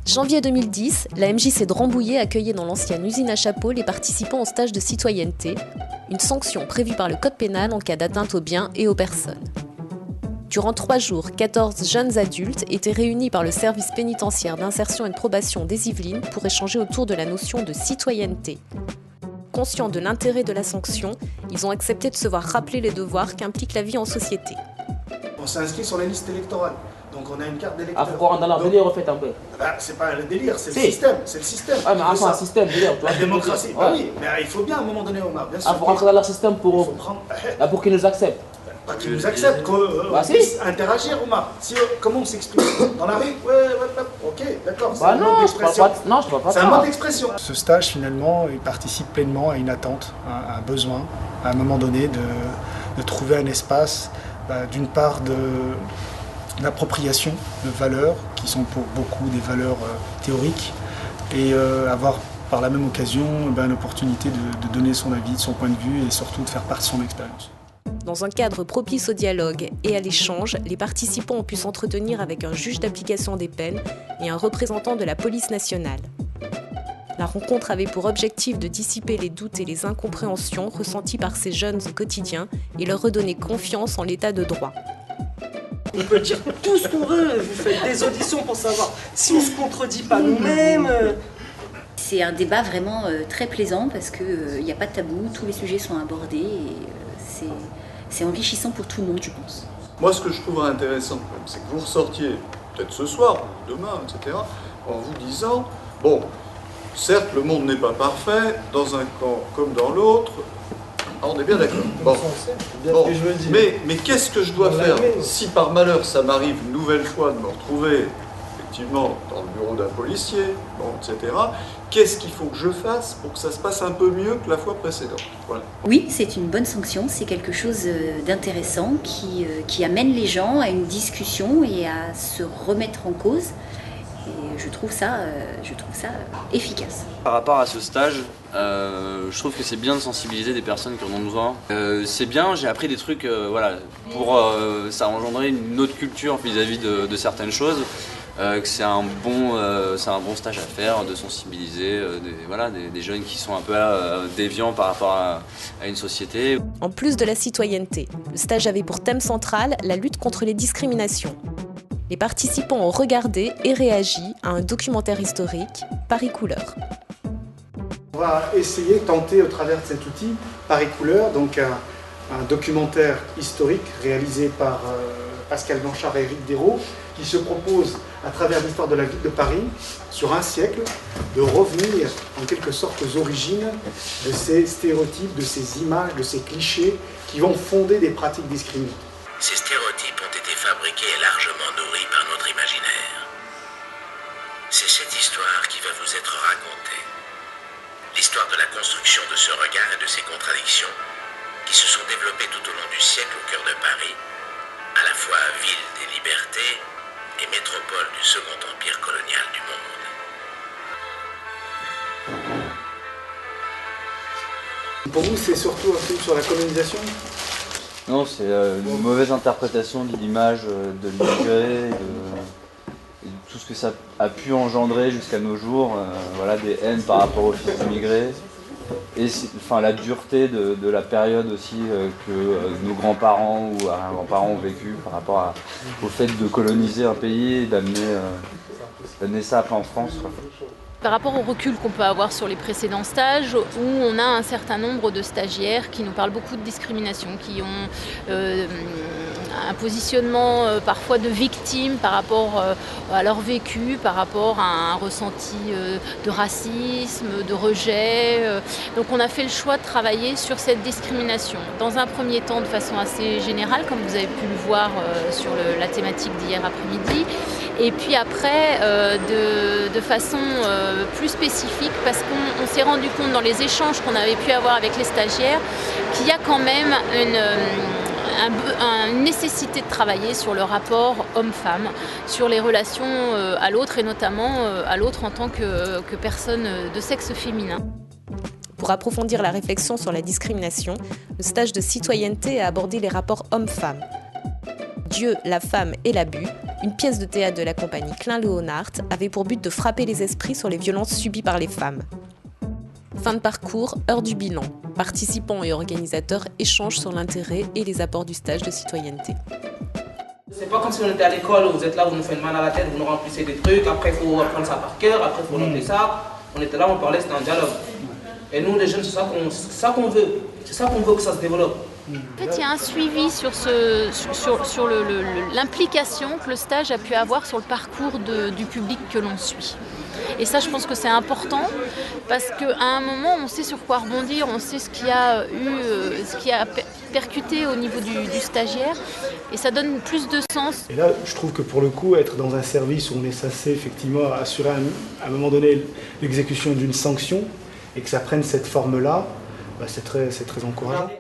Janvier 2010, la MJC de Rambouillet accueillait dans l'ancienne usine à chapeaux les participants au stage de citoyenneté, une sanction prévue par le code pénal en cas d'atteinte aux biens et aux personnes. Durant 3 jours, 14 jeunes adultes étaient réunis par le service pénitentiaire d'insertion et de probation des Yvelines pour échanger autour de la notion de citoyenneté. Conscients de l'intérêt de la sanction, ils ont accepté de se voir rappeler les devoirs qu'implique la vie en société. On s'est inscrit sur la liste électorale, donc on a une carte d'électeur. Ah, faut qu'on rentre dans leur délire, en fait, un peu. C'est pas le délire, c'est le système, c'est le système. Ah, mais enfin, un système, délire. La démocratie, bah oui, mais il faut bien à un moment donné, Omar, bien sûr. Ah, faut rentrer dans leur système pour qu'ils nous acceptent. Pas qu'ils nous acceptent, qu'on puisse interagir, Omar. Comment on s'exprime? Dans la rue? Ouais, ok, d'accord. Bah non, je parle pas. C'est un mode d'expression. Ce stage, finalement, il participe pleinement à une attente, à un besoin, à un moment donné, de trouver un espace, d'une part, d'appropriation de valeurs, qui sont pour beaucoup des valeurs théoriques, et avoir par la même occasion l'opportunité de donner son avis, de son point de vue, et surtout de faire part de son expérience. Dans un cadre propice au dialogue et à l'échange, les participants ont pu s'entretenir avec un juge d'application des peines et un représentant de la police nationale. La rencontre avait pour objectif de dissiper les doutes et les incompréhensions ressentis par ces jeunes au quotidien et leur redonner confiance en l'état de droit. On peut dire tout ce qu'on veut, vous faites des auditions pour savoir si on se contredit pas nous-mêmes. C'est un débat vraiment très plaisant parce qu'il n'y a pas de tabou, tous les sujets sont abordés et c'est enrichissant pour tout le monde, je pense. Moi, ce que je trouverais intéressant, c'est que vous ressortiez, peut-être ce soir, ou demain, etc., en vous disant, bon, certes, le monde n'est pas parfait, dans un camp comme dans l'autre, on est bien d'accord. Bon. Mais qu'est-ce que je dois faire si par malheur ça m'arrive une nouvelle fois de me retrouver effectivement dans le bureau d'un policier, etc. Qu'est-ce qu'il faut que je fasse pour que ça se passe un peu mieux que la fois précédente? Voilà. Oui, c'est une bonne sanction, c'est quelque chose d'intéressant qui amène les gens à une discussion et à se remettre en cause. Et je trouve ça efficace. Par rapport à ce stage, je trouve que c'est bien de sensibiliser des personnes qui en ont besoin. C'est bien, j'ai appris des trucs pour ça a engendré une autre culture vis-à-vis de certaines choses. Que c'est un bon stage à faire, de sensibiliser des jeunes qui sont un peu déviants par rapport à une société. En plus de la citoyenneté, le stage avait pour thème central la lutte contre les discriminations. Les participants ont regardé et réagi à un documentaire historique, Paris Couleur. On va tenter au travers de cet outil, Paris Couleur, donc un documentaire historique réalisé par Pascal Blanchard et Éric Dérault, qui se propose, à travers l'histoire de la ville de Paris, sur un siècle, de revenir en quelque sorte aux origines de ces stéréotypes, de ces images, de ces clichés qui vont fonder des pratiques discriminantes. Ces stéréotypes ont été fabriqués et largement nourris par notre imaginaire. C'est cette histoire qui va vous être racontée. L'histoire de la construction de ce regard et de ses contradictions qui se sont développées tout au long du siècle au cœur de Paris, à la fois ville des libertés et métropole du second empire colonial du monde. Pour vous, c'est surtout un film sur la colonisation ? Non, c'est une mauvaise interprétation de l'image de l'immigré, et tout ce que ça a pu engendrer jusqu'à nos jours, des haines par rapport aux fils immigrés, et la dureté de la période aussi que nos grands-parents ou arrière-grands-parents ont vécu par rapport au fait de coloniser un pays et d'amener ça après en France. Par rapport au recul qu'on peut avoir sur les précédents stages, où on a un certain nombre de stagiaires qui nous parlent beaucoup de discrimination, qui ont un positionnement parfois de victime par rapport à leur vécu, par rapport à un ressenti de racisme, de rejet. Donc on a fait le choix de travailler sur cette discrimination. Dans un premier temps de façon assez générale, comme vous avez pu le voir sur la thématique d'hier après-midi, et puis après de façon plus spécifique, parce qu'on s'est rendu compte dans les échanges qu'on avait pu avoir avec les stagiaires qu'il y a quand même une nécessité de travailler sur le rapport homme-femme, sur les relations à l'autre et notamment à l'autre en tant que personne de sexe féminin. Pour approfondir la réflexion sur la discrimination, le stage de citoyenneté a abordé les rapports hommes-femmes. Dieu, la femme et l'abus, une pièce de théâtre de la compagnie Klein-Leonhardt, avait pour but de frapper les esprits sur les violences subies par les femmes. Fin de parcours, heure du bilan. Participants et organisateurs échangent sur l'intérêt et les apports du stage de citoyenneté. C'est pas comme si on était à l'école, où vous êtes là, vous nous faites mal à la tête, vous nous remplissez des trucs, après il faut apprendre ça par cœur, après il faut noter ça. On était là, on parlait, c'était un dialogue. Et nous, les jeunes, c'est ça qu'on veut. C'est ça qu'on veut que ça se développe. En fait, il y a un suivi sur l'implication que le stage a pu avoir sur le parcours du public que l'on suit. Et ça, je pense que c'est important parce qu'à un moment, on sait sur quoi rebondir, on sait ce qui a percuté au niveau du stagiaire et ça donne plus de sens. Et là, je trouve que pour le coup, être dans un service où on est censé effectivement assurer à un moment donné l'exécution d'une sanction et que ça prenne cette forme-là, c'est très encourageant.